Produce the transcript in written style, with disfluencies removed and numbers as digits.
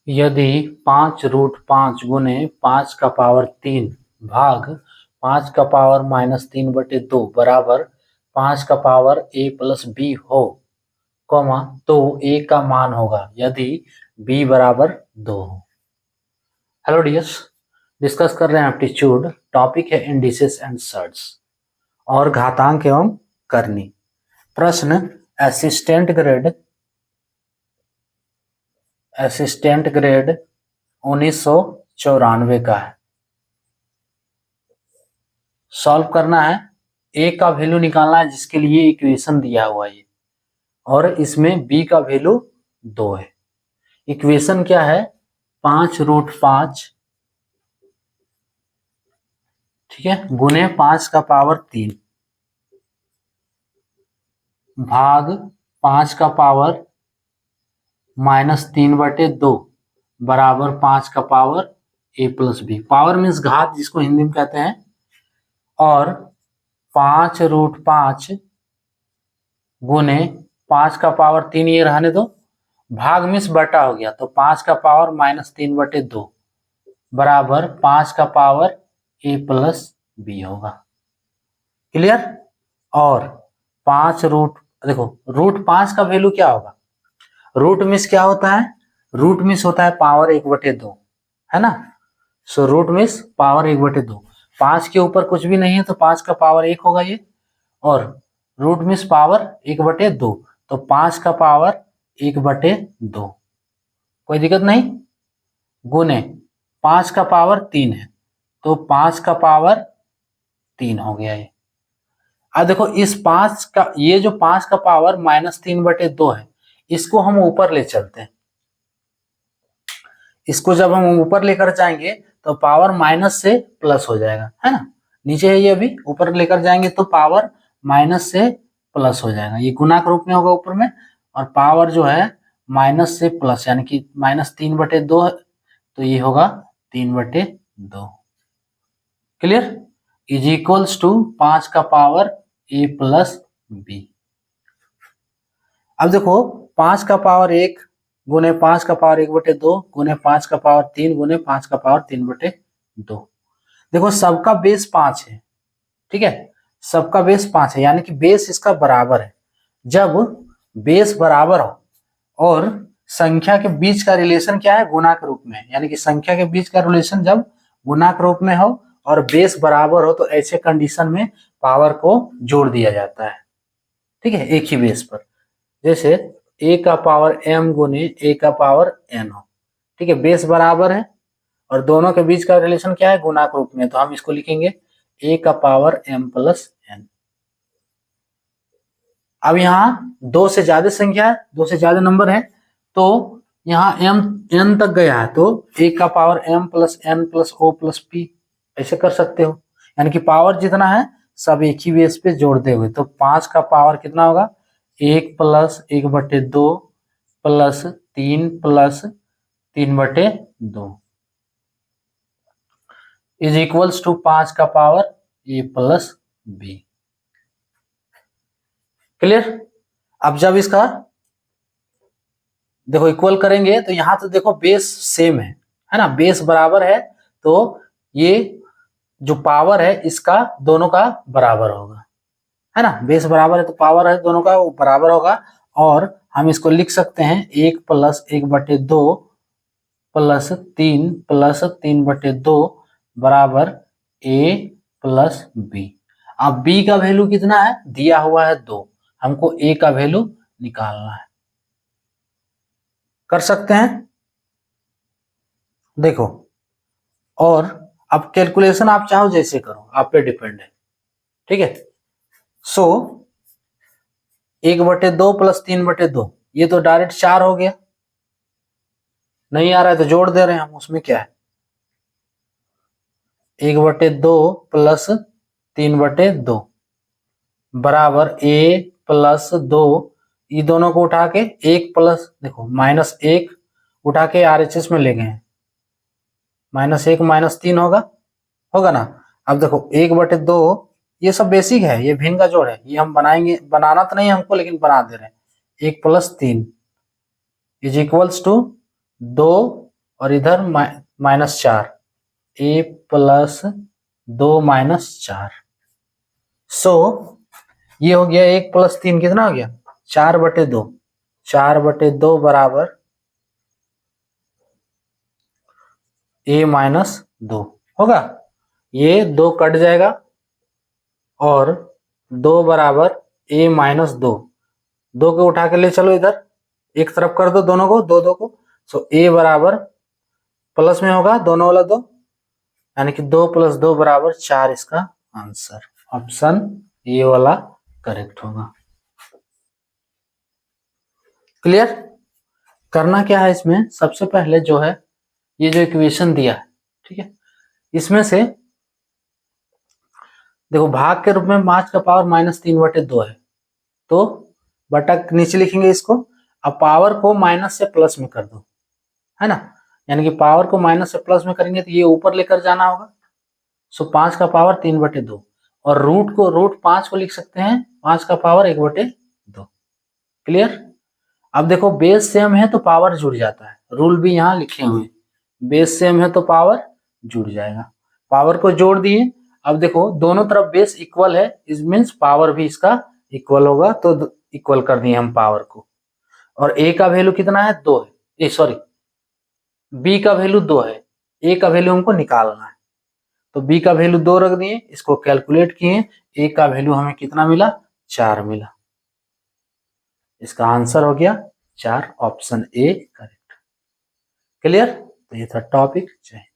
यदि 5√5 गुने 5 का पावर 3 भाग 5 का पावर -3/2 बराबर 5 का पावर a प्लस b हो, कॉमा तो a का मान होगा यदि b बराबर 2 हो। हेलो डियर्स, डिस्कस कर रहे हैं एप्टीट्यूड। टॉपिक है इंडिसेस एंड सर्ट्स और घातांक एवं करनी। प्रश्न असिस्टेंट ग्रेड 1994 का है। सॉल्व करना है, a का वैल्यू निकालना है जिसके लिए इक्वेशन दिया हुआ है और इसमें b का वैल्यू 2 है। इक्वेशन क्या है? 5√5 ठीक है गुने 5 का पावर 3 भाग 5 का पावर -3/2 बराबर 5 का power a plus b। Power means घात, जिसको हिंदी में कहते हैं। और 5√5 गुने 5 का पावर 3, ये रहने दो, भाग मीन्स बटा हो गया, तो 5 का पावर -3/2 बराबर 5 का पावर a प्लस b होगा। क्लियर? और 5√5 का वैल्यू क्या होगा? रूट मीन्स क्या होता है? रूट मीन्स होता है पावर 1/2, है ना। So root means power 1/2। 5 के ऊपर कुछ भी नहीं है तो 5 का पावर 1 होगा ये, और रूट मीन्स पावर 1/2, तो 5 का पावर 1/2, कोई दिक्कत नहीं। गुने 5 का पावर 3 है तो 5 का पावर 3 हो गया ये। अब देखो इस 5 का, ये जो 5 का पावर -3/2 है, इसको हम ऊपर ले चलते हैं। इसको जब हम ऊपर लेकर जाएंगे तो पावर माइनस से प्लस हो जाएगा, है ना। नीचे है ये, अभी ऊपर लेकर जाएंगे तो पावर माइनस से प्लस हो जाएगा, ये गुना के रूप में होगा ऊपर में, और पावर जो है माइनस से प्लस, यानी कि -3/2 है तो ये होगा 3/2। क्लियर? इज इक्वल्स टू 5 का पावर a प्लस b। अब देखो 5 का पावर 1 गुने 5 का पावर 1/2 गुने 5 का पावर 3 गुने 5 का पावर 3/2। देखो सबका बेस 5 है, ठीक है, सबका बेस 5 है, यानी कि बेस इसका बराबर है। जब बेस बराबर हो और संख्या के बीच का रिलेशन क्या है? गुना के रूप में, यानी कि संख्या के बीच का रिलेशन जब गुना के रूप में हो और बेस बराबर हो तो ऐसे कंडीशन में पावर को जोड़ दिया जाता है, ठीक है, एक ही बेस पर। जैसे a का पावर m गुने a का पावर n हो, ठीक है, बेस बराबर है और दोनों के बीच का रिलेशन क्या है? गुना के रूप में, तो हम इसको लिखेंगे a का पावर m प्लस n। अब यहाँ 2 से ज्यादा संख्या है, 2 से ज्यादा नंबर है, तो यहाँ n तक गया है तो a का power m plus n plus o plus p ऐसे कर सकते हो, यानी कि पावर जितना है सब एक ही बेस पे जोड़ते हुए। तो 5 का पावर कितना होगा? 1 plus 1/2 plus 3 plus 3/2 is equals to 5 का power a plus b। Clear? अब जब इसका देखो इक्वल करेंगे तो यहाँ तो देखो बेस सेम है ना, बेस बराबर है, तो ये जो पावर है इसका दोनों का बराबर होगा, है ना। बेस बराबर है तो पावर है दोनों का वो बराबर होगा, और हम इसको लिख सकते हैं 1 प्लस 1/2 प्लस 3 प्लस 3/2 बराबर a प्लस b। अब b का वैल्यू कितना है? दिया हुआ है 2, हमको a का वैल्यू निकालना है। कर सकते हैं, देखो, और अब कैलकुलेशन आप चाहो जैसे करो, आप पे डिपेंड है, ठीक है। सो 1/2 प्लस 3/2, ये तो डायरेक्ट 4 हो गया, नहीं आ रहा है तो जोड़ दे रहे हैं हम, उसमें क्या है। 1/2 प्लस 3/2 बराबर a प्लस 2, ये दोनों को उठा के 1 प्लस, देखो -1 उठा के RHS में ले गए हैं, -1 -3 होगा ना। अब देखो 1/2, ये सब बेसिक है, ये भिन्न का जोड़ है, ये हम बनाएंगे, बनाना तो नहीं हमको लेकिन बना दे रहे हैं। 1 प्लस 3 इज इक्वल्स टू 2 और इधर -4, a + 2 - 4। सो ये हो गया 1 + 3 कितना हो गया 4/2। 4/2 बराबर a - 2 होगा। ये 2 कट जाएगा और 2 बराबर a - 2। 2 को उठा के ले चलो इधर, एक तरफ कर दो दोनों को, 2 को। सो a बराबर प्लस में होगा दोनों वाला 2, यानी कि 2 + 2 बराबर 4 इसका आंसर। ऑप्शन ये वाला करेक्ट होगा। क्लियर? करना क्या है इसमें, सबसे पहले जो है ये जो इक्वेशन दिया है, ठीक है, इसमें से देखो भाग के रूप में 5 का पावर -3/2 है, तो बटा नीचे लिखेंगे इसको। अब पावर को माइनस से प्लस में कर दो, है ना, यानी कि पावर को माइनस से प्लस में करेंगे तो ये ऊपर लेकर जाना होगा। सो 5 का पावर 3/2 और रूट 5 को लिख सकते हैं 5 का पावर 1/2। क्लियर? अब देखो बेस सेम है तो पावर जुड़ जाता है, रूल भी यहाँ लिखे हुए हैं, बेस सेम है तो पावर जुड़ जाएगा। पावर को जोड़ दिए, अब देखो दोनों तरफ बेस इक्वल है, इस मीन्स पावर भी इसका इक्वल होगा, तो इक्वल कर दिए हम पावर को। और a का वैल्यू कितना है 2 है, सॉरी b का वैल्यू 2 है, a का वैल्यू हमको निकालना है, तो b का वैल्यू 2 रख दिए, इसको कैलकुलेट किए, a का वैल्यू हमें कितना मिला 4 मिला। इसका आंसर हो गया 4, ऑप्शन ए करेक्ट। क्लियर? तो ये था टॉपिक। जय हिंद।